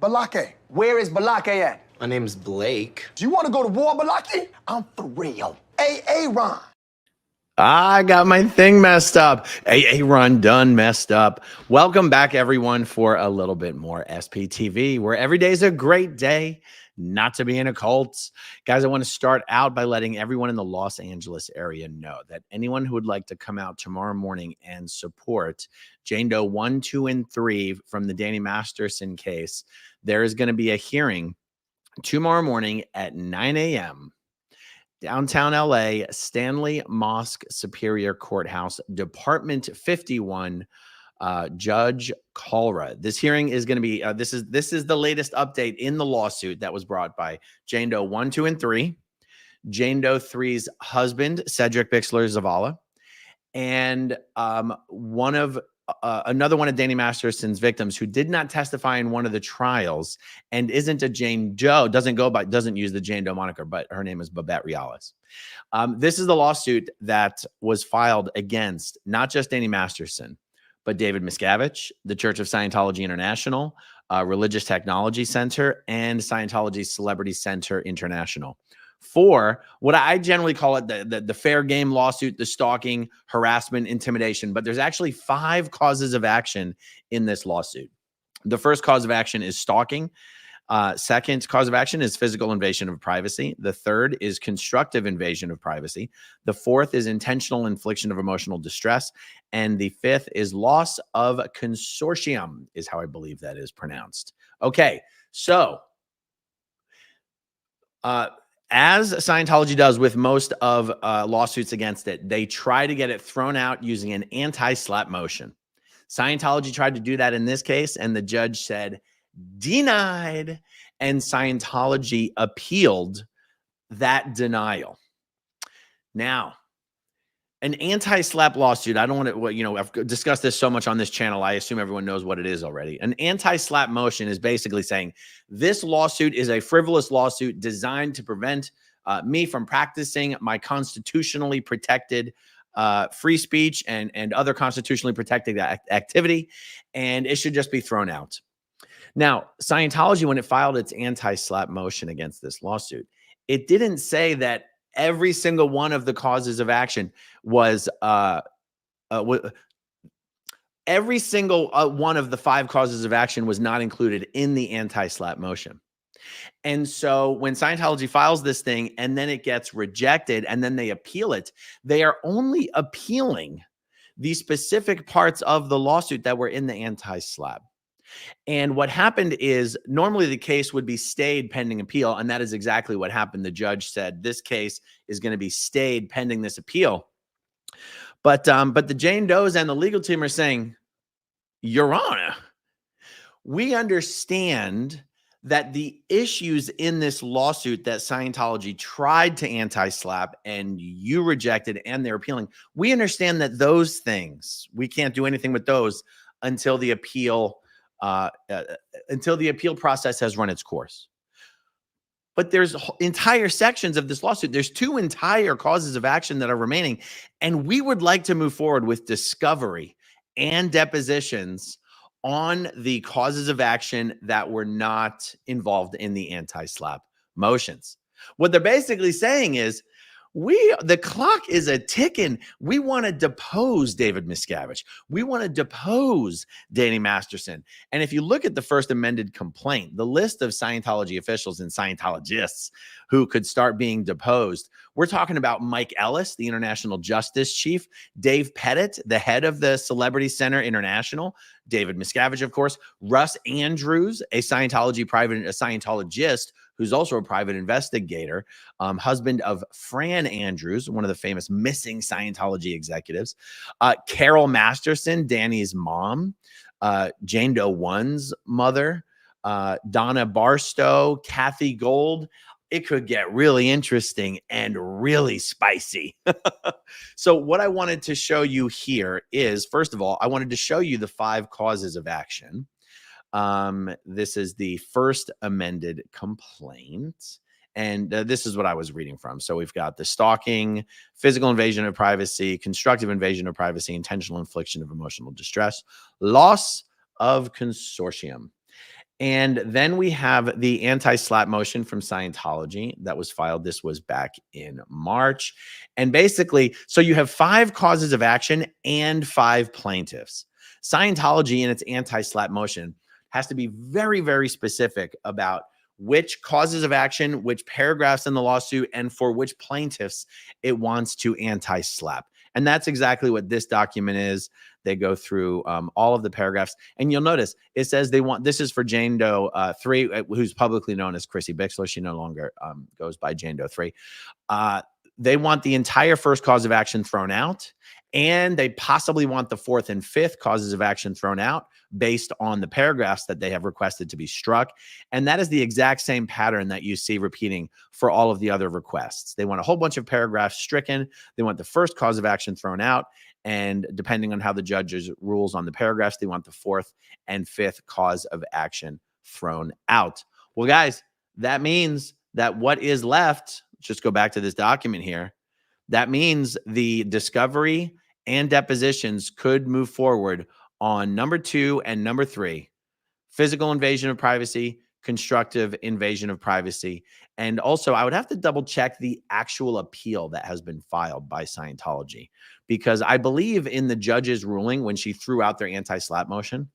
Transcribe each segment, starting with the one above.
Balake. Where is Balake at? My name's Blake. Do you want to go to war, Balake? I'm for real. Ron. I got my thing messed up. Run done messed up. Welcome back, everyone, for a little bit more SPTV, where every day is a great day not to be in a cult. Guys, I want to start out by letting everyone in the Los Angeles area know that anyone who would like to come out tomorrow morning and support Jane Doe 1, 2, and 3 from the Danny Masterson case, there is going to be a hearing tomorrow morning at 9 a.m. Downtown LA, Stanley Mosque Superior Courthouse, Department 51, Judge Kalra. This hearing is going to be, this is the latest update in the lawsuit that was brought by Jane Doe 1, 2, and 3, Jane Doe 3's husband, Cedric Bixler Zavala, and another one of Danny Masterson's victims who did not testify in one of the trials and isn't a Jane Doe, doesn't use the Jane Doe moniker, but her name is Babette Reales. This is the lawsuit that was filed against not just Danny Masterson, but David Miscavige, the Church of Scientology International, Religious Technology Center, and Scientology Celebrity Center International, for what I generally call it the fair game lawsuit, the stalking, harassment, intimidation. But there's actually 5 causes of action in this lawsuit. The first cause of action is stalking. Second cause of action is physical invasion of privacy. The third is constructive invasion of privacy. The fourth is intentional infliction of emotional distress. And the fifth is loss of consortium, is how I believe that is pronounced. Okay, so as Scientology does with most of lawsuits against it, they try to get it thrown out using an anti-slap motion. Scientology tried to do that in this case, and the judge said, denied, and Scientology appealed that denial. Now, an anti-slap lawsuit, I don't want to, I've discussed this so much on this channel, I assume everyone knows what it is already. An anti-slap motion is basically saying this lawsuit is a frivolous lawsuit designed to prevent me from practicing my constitutionally protected free speech and other constitutionally protected activity, and it should just be thrown out. Now, Scientology, when it filed its anti-slap motion against this lawsuit, it didn't say that every single one of the causes of action was every single one of the 5 causes of action was not included in the anti-slap motion. And so when Scientology files this thing and then it gets rejected and then they appeal it, they are only appealing the specific parts of the lawsuit that were in the anti-slap. And what happened is normally the case would be stayed pending appeal. And that is exactly what happened. The judge said this case is going to be stayed pending this appeal. But the Jane Does and the legal team are saying, Your Honor, we understand that the issues in this lawsuit that Scientology tried to anti-slap and you rejected and they're appealing, we understand that those things, we can't do anything with those until the appeal process has run its course. But there's entire sections of this lawsuit. There's 2 entire causes of action that are remaining. And we would like to move forward with discovery and depositions on the causes of action that were not involved in the anti-slap motions. What they're basically saying is, the clock is a ticking. We want to depose David Miscavige. We want to depose Danny Masterson. And if you look at the first amended complaint, the list of Scientology officials and Scientologists who could start being deposed, we're talking about Mike Ellis, the International Justice Chief, Dave Pettit, the head of the Celebrity Center International, David Miscavige, of course, Russ Andrews, a Scientologist who's also a private investigator, husband of Fran Andrews, one of the famous missing Scientology executives, Carol Masterson, Danny's mom, Jane Doe 1's mother, Donna Barstow, Kathy Gold. It could get really interesting and really spicy. So what I wanted to show you here is, first of all, I wanted to show you the 5 causes of action. This is the first amended complaint. And this is what I was reading from. So we've got the stalking, physical invasion of privacy, constructive invasion of privacy, intentional infliction of emotional distress, loss of consortium. And then we have the anti-SLAPP motion from Scientology that was filed. This was back in March. And basically, so you have 5 causes of action and 5 plaintiffs. Scientology in its anti-SLAPP motion has to be very, very specific about which causes of action, which paragraphs in the lawsuit, and for which plaintiffs it wants to anti-SLAPP. And that's exactly what this document is. They go through all of the paragraphs, and you'll notice it says they want, this is for Jane Doe 3, who's publicly known as Chrissy Bixler. She no longer goes by Jane Doe 3. They want the entire first cause of action thrown out, and they possibly want the 4th and 5th causes of action thrown out based on the paragraphs that they have requested to be struck. And that is the exact same pattern that you see repeating for all of the other requests. They want a whole bunch of paragraphs stricken. They want the first cause of action thrown out. And depending on how the judges rules on the paragraphs, they want the 4th and 5th cause of action thrown out. Well, guys, that means that what is left, just go back to this document here. That means the discovery and depositions could move forward on number 2 and number 3, physical invasion of privacy, constructive invasion of privacy. And also, I would have to double check the actual appeal that has been filed by Scientology, because I believe in the judge's ruling when she threw out their anti-SLAPP motion,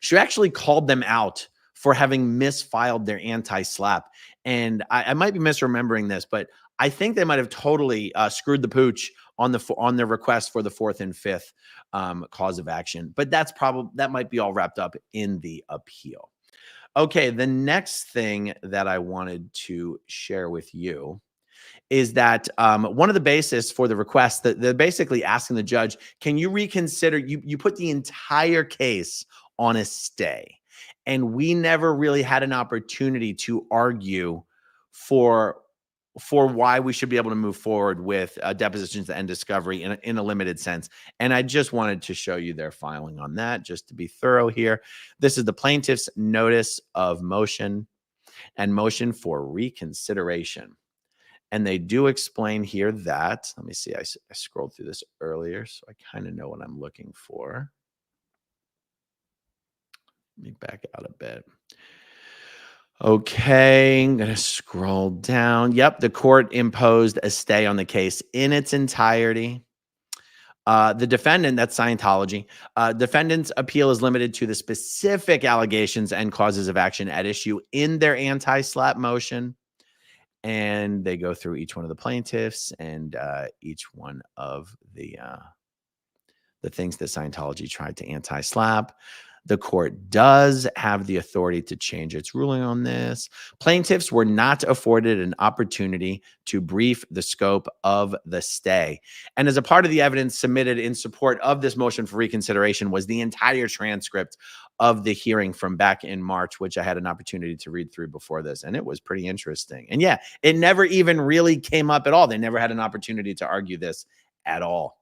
she actually called them out for having misfiled their anti-SLAPP. And I might be misremembering this, but I think they might have totally screwed the pooch on the request for the 4th and 5th cause of action. But that might be all wrapped up in the appeal. Okay, the next thing that I wanted to share with you is that one of the basis for the request, that they're basically asking the judge, can you reconsider? You put the entire case on a stay, and we never really had an opportunity to argue for why we should be able to move forward with depositions and discovery in a limited sense. And I just wanted to show you their filing on that, just to be thorough here. This is the plaintiff's notice of motion and motion for reconsideration. And they do explain here that, let me see, I scrolled through this earlier, so I kind of know what I'm looking for. Let me back out a bit. Okay, I'm going to scroll down. Yep, the court imposed a stay on the case in its entirety. The defendant, that's Scientology, defendant's appeal is limited to the specific allegations and causes of action at issue in their anti-SLAPP motion. And they go through each one of the plaintiffs and each one of the things that Scientology tried to anti-SLAPP. The court does have the authority to change its ruling on this. Plaintiffs were not afforded an opportunity to brief the scope of the stay. And as a part of the evidence submitted in support of this motion for reconsideration was the entire transcript of the hearing from back in March, which I had an opportunity to read through before this. And it was pretty interesting. And yeah, it never even really came up at all. They never had an opportunity to argue this at all.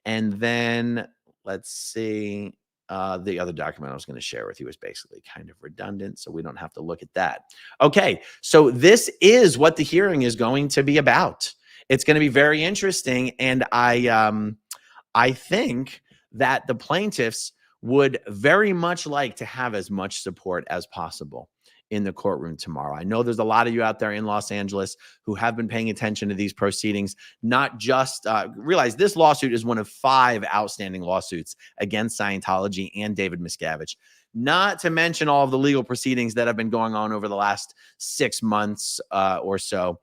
And then let's see. The other document I was going to share with you is basically kind of redundant, so we don't have to look at that. Okay, so this is what the hearing is going to be about. It's going to be very interesting, and I think that the plaintiffs would very much like to have as much support as possible in the courtroom tomorrow. I know there's a lot of you out there in Los Angeles who have been paying attention to these proceedings, not just realize this lawsuit is one of 5 outstanding lawsuits against Scientology and David Miscavige, not to mention all of the legal proceedings that have been going on over the last 6 months or so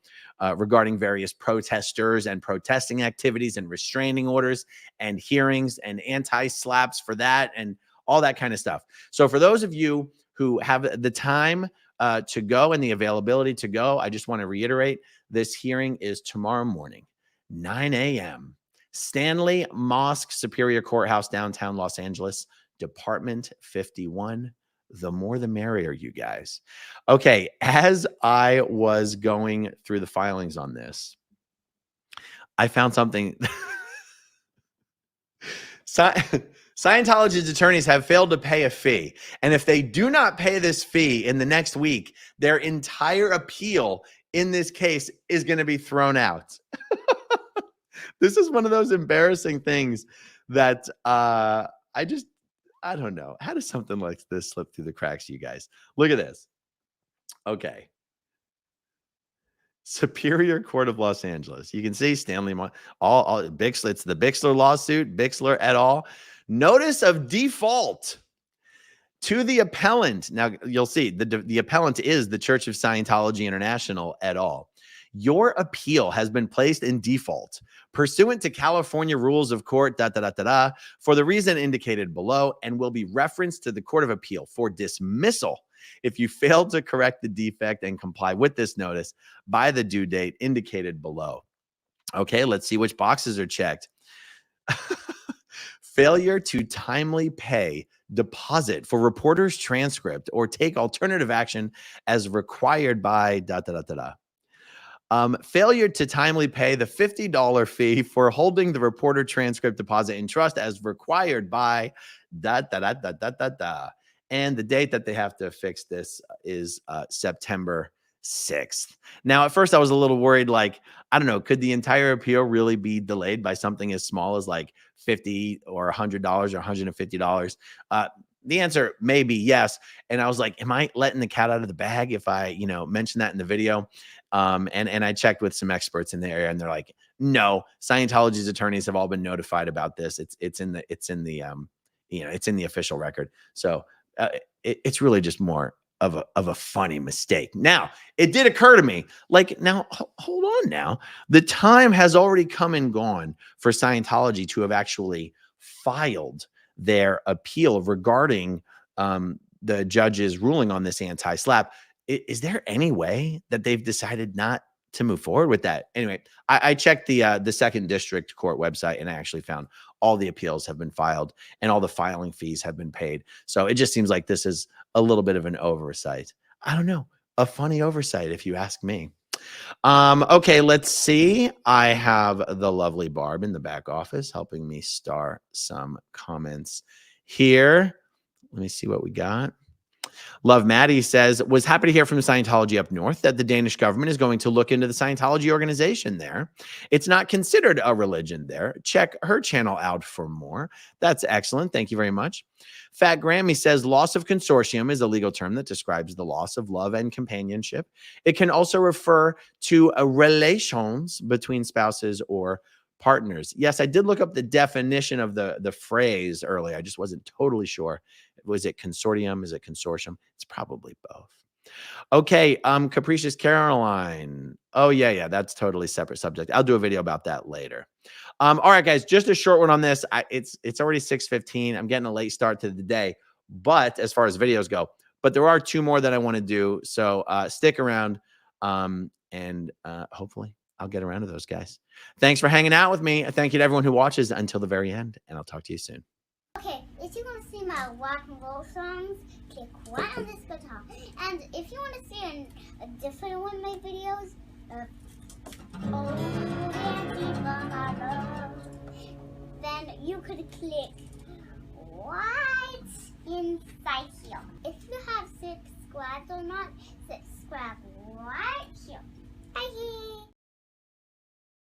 regarding various protesters and protesting activities and restraining orders and hearings and anti-SLAPPs for that and all that kind of stuff. So for those of you who have the time to go and the availability to go, I just want to reiterate, this hearing is tomorrow morning, 9 a.m. Stanley Mosque Superior Courthouse, downtown Los Angeles, Department 51. The more the merrier, you guys. Okay, as I was going through the filings on this, I found something. Scientology's attorneys have failed to pay a fee. And if they do not pay this fee in the next week, their entire appeal in this case is going to be thrown out. This is one of those embarrassing things that I I don't know. How does something like this slip through the cracks, you guys? Look at this. Okay. Superior Court of Los Angeles. You can see Stanley, all Bixler. It's the Bixler lawsuit, Bixler et al. Notice of default to the appellant. Now you'll see the appellant is the Church of Scientology International et al. Your appeal has been placed in default pursuant to California rules of court for the reason indicated below and will be referenced to the Court of Appeal for dismissal if you fail to correct the defect and comply with this notice by the due date indicated below. Okay, let's see which boxes are checked. Failure to timely pay deposit for reporter's transcript or take alternative action as required by failure to timely pay the $50 fee for holding the reporter transcript deposit in trust as required by and the date that they have to fix this is September 6th. Now, at first I was a little worried, like, I don't know, could the entire appeal really be delayed by something as small as like $50 or $100 or $150? The answer may be yes. And I was like, am I letting the cat out of the bag if I, mention that in the video? And I checked with some experts in the area, and they're like, no, Scientology's attorneys have all been notified about this. It's in the official record. So it's really just more of a funny mistake. Now, it did occur to me, like, now hold on now. The time has already come and gone for Scientology to have actually filed their appeal regarding the judge's ruling on this anti-SLAPP. Is there any way that they've decided not to move forward with that? Anyway, I checked the second district court website, and I actually found all the appeals have been filed and all the filing fees have been paid. So it just seems like this is a little bit of an oversight. I don't know, a funny oversight, if you ask me. Okay, let's see. I have the lovely Barb in the back office helping me star some comments here. Let me see what we got. Love Maddie says, was happy to hear from the Scientology up north that the Danish government is going to look into the Scientology organization there. It's not considered a religion there. Check her channel out for more. That's excellent. Thank you very much. Fat Grammy says, loss of consortium is a legal term that describes the loss of love and companionship. It can also refer to relations between spouses or partners. Yes, I did look up the definition of the phrase earlier. I just wasn't totally sure. Was it consortium? Is it consortium? It's probably both. Okay, Capricious Caroline. Oh, yeah, that's totally separate subject. I'll do a video about that later. All right, guys, just a short one on this. It's already 6:15. I'm getting a late start to the day, but as far as videos go, but there are two more that I want to do. So stick around, and hopefully I'll get around to those, guys. Thanks for hanging out with me. Thank you to everyone who watches until the very end, and I'll talk to you soon. Okay, if you want to see my rock and roll songs, click right on this guitar. And if you want to see a different one of my videos, then you could click